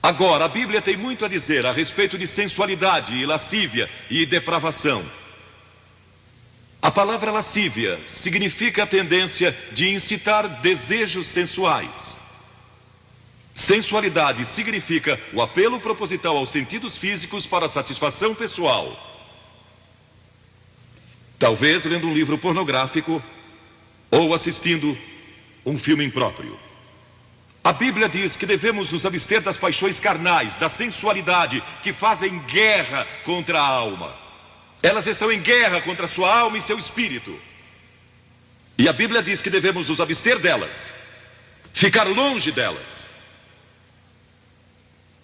Agora, a Bíblia tem muito a dizer a respeito de sensualidade e lascívia e depravação. A palavra lascívia significa a tendência de incitar desejos sensuais. Sensualidade significa o apelo proposital aos sentidos físicos para satisfação pessoal. Talvez lendo um livro pornográfico ou assistindo um filme impróprio. A Bíblia diz que devemos nos abster das paixões carnais, da sensualidade, que fazem guerra contra a alma. Elas estão em guerra contra a sua alma e seu espírito. E a Bíblia diz que devemos nos abster delas, ficar longe delas.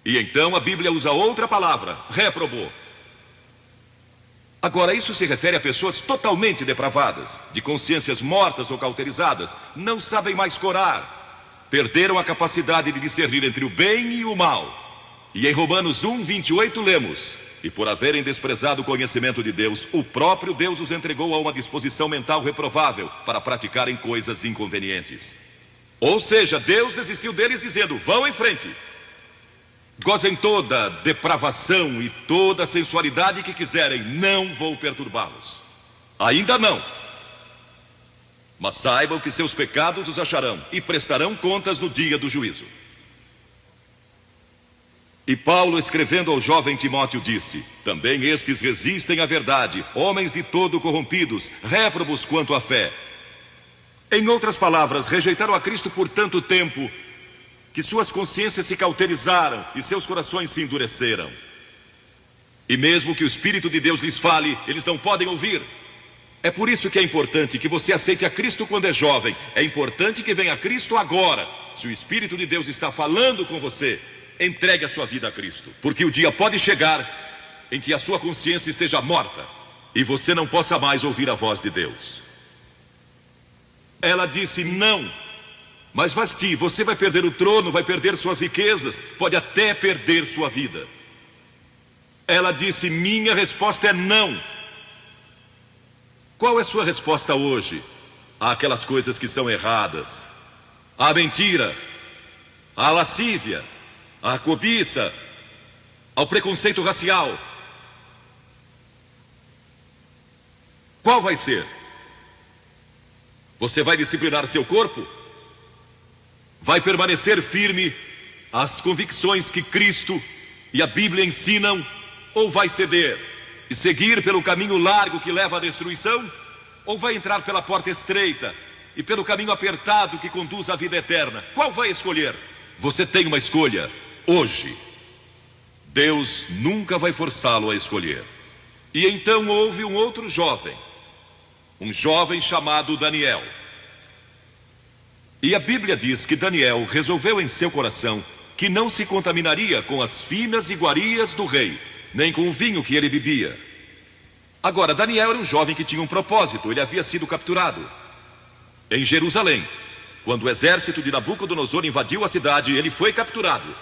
E então a Bíblia usa outra palavra, réprobo. Agora, isso se refere a pessoas totalmente depravadas, de consciências mortas ou cauterizadas, não sabem mais corar. Perderam a capacidade de discernir entre o bem e o mal. E em Romanos 1:28 lemos: e por haverem desprezado o conhecimento de Deus, o próprio Deus os entregou a uma disposição mental reprovável para praticarem coisas inconvenientes. Ou seja, Deus desistiu deles dizendo: vão em frente. Gozem toda depravação e toda sensualidade que quiserem, não vou perturbá-los. Ainda não. Mas saibam que seus pecados os acharão e prestarão contas no dia do juízo. E Paulo, escrevendo ao jovem Timóteo, disse: também estes resistem à verdade, homens de todo corrompidos, réprobos quanto à fé. Em outras palavras, rejeitaram a Cristo por tanto tempo que suas consciências se cauterizaram e seus corações se endureceram. E mesmo que o Espírito de Deus lhes fale, eles não podem ouvir. É por isso que é importante que você aceite a Cristo quando é jovem. É importante que venha a Cristo agora. Se o Espírito de Deus está falando com você, entregue a sua vida a Cristo. Porque o dia pode chegar em que a sua consciência esteja morta e você não possa mais ouvir a voz de Deus. Ela disse: não. Mas Vasti, você vai perder o trono, vai perder suas riquezas, pode até perder sua vida. Ela disse: minha resposta é não. Qual é sua resposta hoje àquelas coisas que são erradas? À mentira, à lascívia, à cobiça, ao preconceito racial? Qual vai ser? Você vai disciplinar seu corpo? Vai permanecer firme às convicções que Cristo e a Bíblia ensinam? Ou vai ceder e seguir pelo caminho largo que leva à destruição? Ou vai entrar pela porta estreita e pelo caminho apertado que conduz à vida eterna? Qual vai escolher? Você tem uma escolha hoje. Deus nunca vai forçá-lo a escolher. E então houve um outro jovem, um jovem chamado Daniel. E a Bíblia diz que Daniel resolveu em seu coração que não se contaminaria com as finas iguarias do rei, nem com o vinho que ele bebia. Agora, Daniel era um jovem que tinha um propósito. Ele havia sido capturado em Jerusalém. Quando o exército de Nabucodonosor invadiu a cidade, ele foi capturado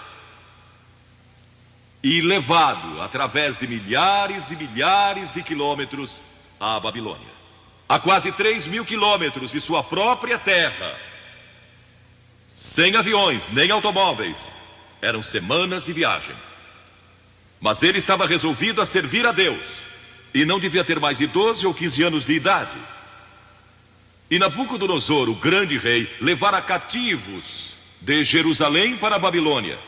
e levado através de milhares e milhares de quilômetros à Babilônia. A quase 3.000 quilômetros de sua própria terra, sem aviões nem automóveis. Eram semanas de viagem. Mas ele estava resolvido a servir a Deus e não devia ter mais de 12 ou 15 anos de idade. E Nabucodonosor, o grande rei, levara cativos de Jerusalém para a Babilônia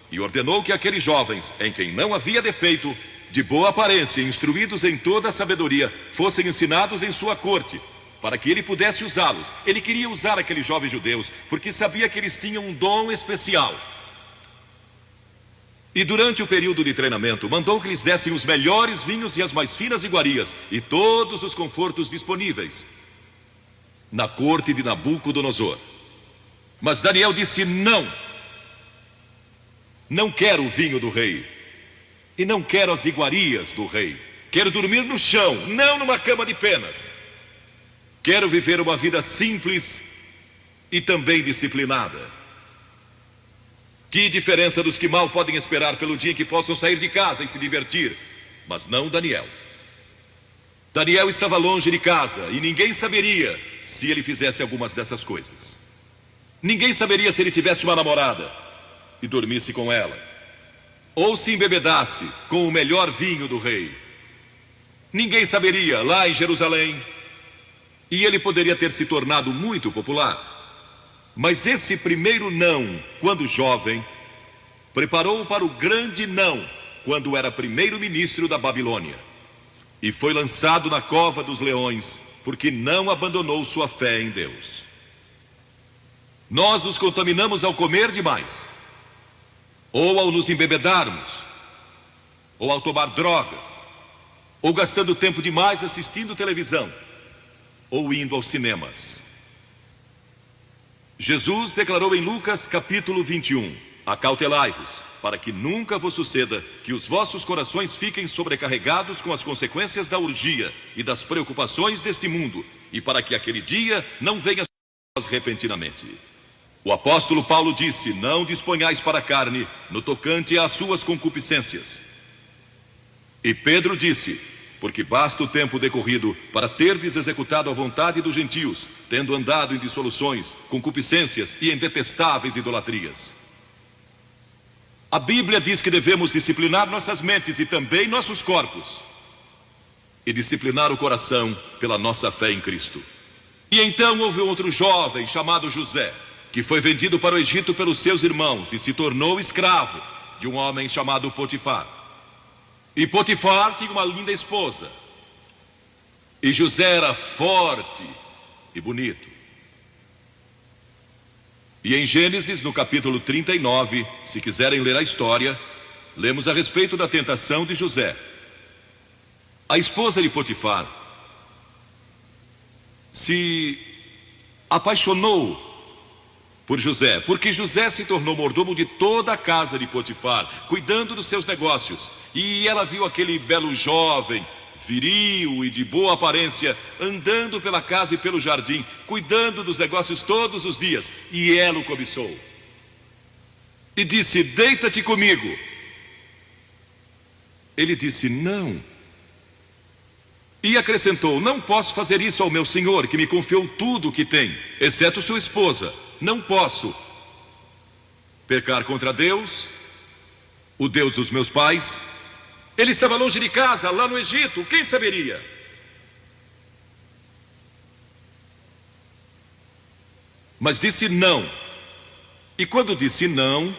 e ordenou que aqueles jovens, em quem não havia defeito, de boa aparência, instruídos em toda a sabedoria, fossem ensinados em sua corte, para que ele pudesse usá-los. Ele queria usar aqueles jovens judeus porque sabia que eles tinham um dom especial. E durante o período de treinamento, mandou que lhes dessem os melhores vinhos e as mais finas iguarias e todos os confortos disponíveis na corte de Nabucodonosor. Mas Daniel disse: não. Não quero o vinho do rei e não quero as iguarias do rei. Quero dormir no chão, não numa cama de penas. Quero viver uma vida simples e também disciplinada. Que diferença dos que mal podem esperar pelo dia em que possam sair de casa e se divertir. Mas não Daniel. Daniel estava longe de casa e ninguém saberia se ele fizesse algumas dessas coisas. Ninguém saberia se ele tivesse uma namorada e dormisse com ela. ou se embebedasse com o melhor vinho do rei. Ninguém saberia lá em Jerusalém, e ele poderia ter se tornado muito popular. Mas esse primeiro não, quando jovem, preparou-o para o grande não, quando era primeiro-ministro da Babilônia. E foi lançado na cova dos leões, porque não abandonou sua fé em Deus. Nós nos contaminamos ao comer demais, ou ao nos embebedarmos, ou ao tomar drogas, ou gastando tempo demais assistindo televisão, ou indo aos cinemas. Jesus declarou em Lucas capítulo 21, acautelai-vos, para que nunca vos suceda que os vossos corações fiquem sobrecarregados com as consequências da orgia e das preocupações deste mundo, e para que aquele dia não venha sobre vós repentinamente. O apóstolo Paulo disse, não disponhais para a carne no tocante às suas concupiscências. E Pedro disse, porque basta o tempo decorrido para terdes executado a vontade dos gentios, tendo andado em dissoluções, concupiscências e em detestáveis idolatrias. A Bíblia diz que devemos disciplinar nossas mentes e também nossos corpos, e disciplinar o coração pela nossa fé em Cristo. E então houve outro jovem chamado José, que foi vendido para o Egito pelos seus irmãos e se tornou escravo de um homem chamado Potifar. E Potifar tinha uma linda esposa. E José era forte e bonito. E em Gênesis, no capítulo 39, se quiserem ler a história, lemos a respeito da tentação de José. A esposa de Potifar se apaixonou por José, porque José se tornou mordomo de toda a casa de Potifar, cuidando dos seus negócios. E ela viu aquele belo jovem, viril e de boa aparência, andando pela casa e pelo jardim, cuidando dos negócios todos os dias. E ela o cobiçou. E disse, deita-te comigo. Ele disse, não. E acrescentou, não posso fazer isso ao meu senhor, que me confiou tudo o que tem, exceto sua esposa. Não posso pecar contra Deus, o Deus dos meus pais. Ele estava longe de casa, lá no Egito, quem saberia? Mas disse não. E quando disse não,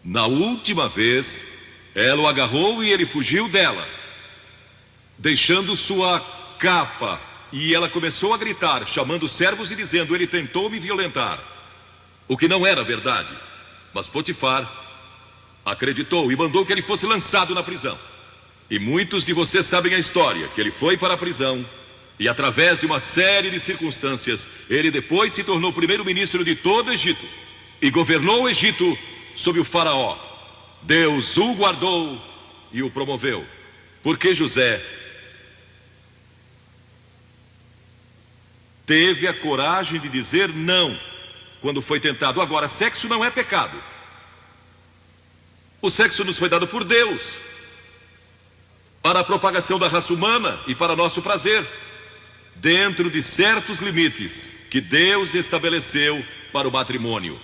na última vez, ela o agarrou e ele fugiu dela, deixando sua capa. E ela começou a gritar, chamando os servos e dizendo, ele tentou me violentar. O que não era verdade. Mas Potifar acreditou e mandou que ele fosse lançado na prisão. E muitos de vocês sabem a história, que ele foi para a prisão. E através de uma série de circunstâncias, ele depois se tornou primeiro-ministro de todo o Egito. E governou o Egito sob o faraó. Deus o guardou e o promoveu. Porque José teve a coragem de dizer não quando foi tentado. Agora, sexo não é pecado. O sexo nos foi dado por Deus para a propagação da raça humana e para nosso prazer, dentro de certos limites que Deus estabeleceu para o matrimônio.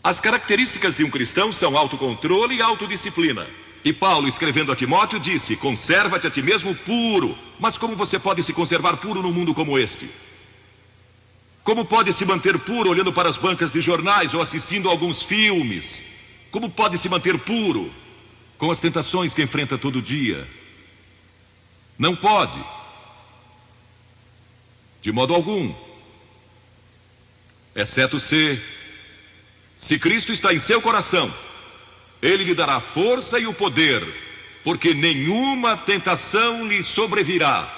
As características de um cristão são autocontrole e autodisciplina. E Paulo, escrevendo a Timóteo, disse, conserva-te a ti mesmo puro. Mas como você pode se conservar puro num mundo como este? Como pode se manter puro olhando para as bancas de jornais ou assistindo a alguns filmes? Como pode se manter puro com as tentações que enfrenta todo dia? Não pode, de modo algum, exceto se Cristo está em seu coração, Ele lhe dará força e o poder, porque nenhuma tentação lhe sobrevirá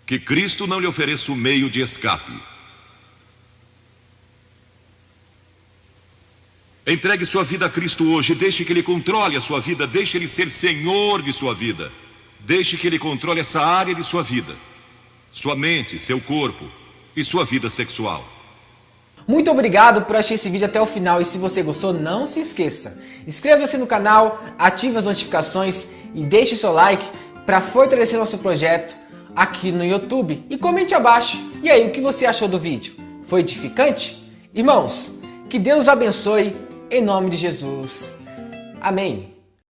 que Cristo não lhe ofereça o meio de escape. Entregue sua vida a Cristo hoje, deixe que Ele controle a sua vida, deixe Ele ser Senhor de sua vida, deixe que Ele controle essa área de sua vida, sua mente, seu corpo e sua vida sexual. Muito obrigado por assistir esse vídeo até o final e se você gostou, não se esqueça, inscreva-se no canal, ative as notificações e deixe seu like para fortalecer nosso projeto aqui no YouTube e comente abaixo. E aí, o que você achou do vídeo? Foi edificante? Irmãos, Que Deus abençoe em nome de Jesus. Amém.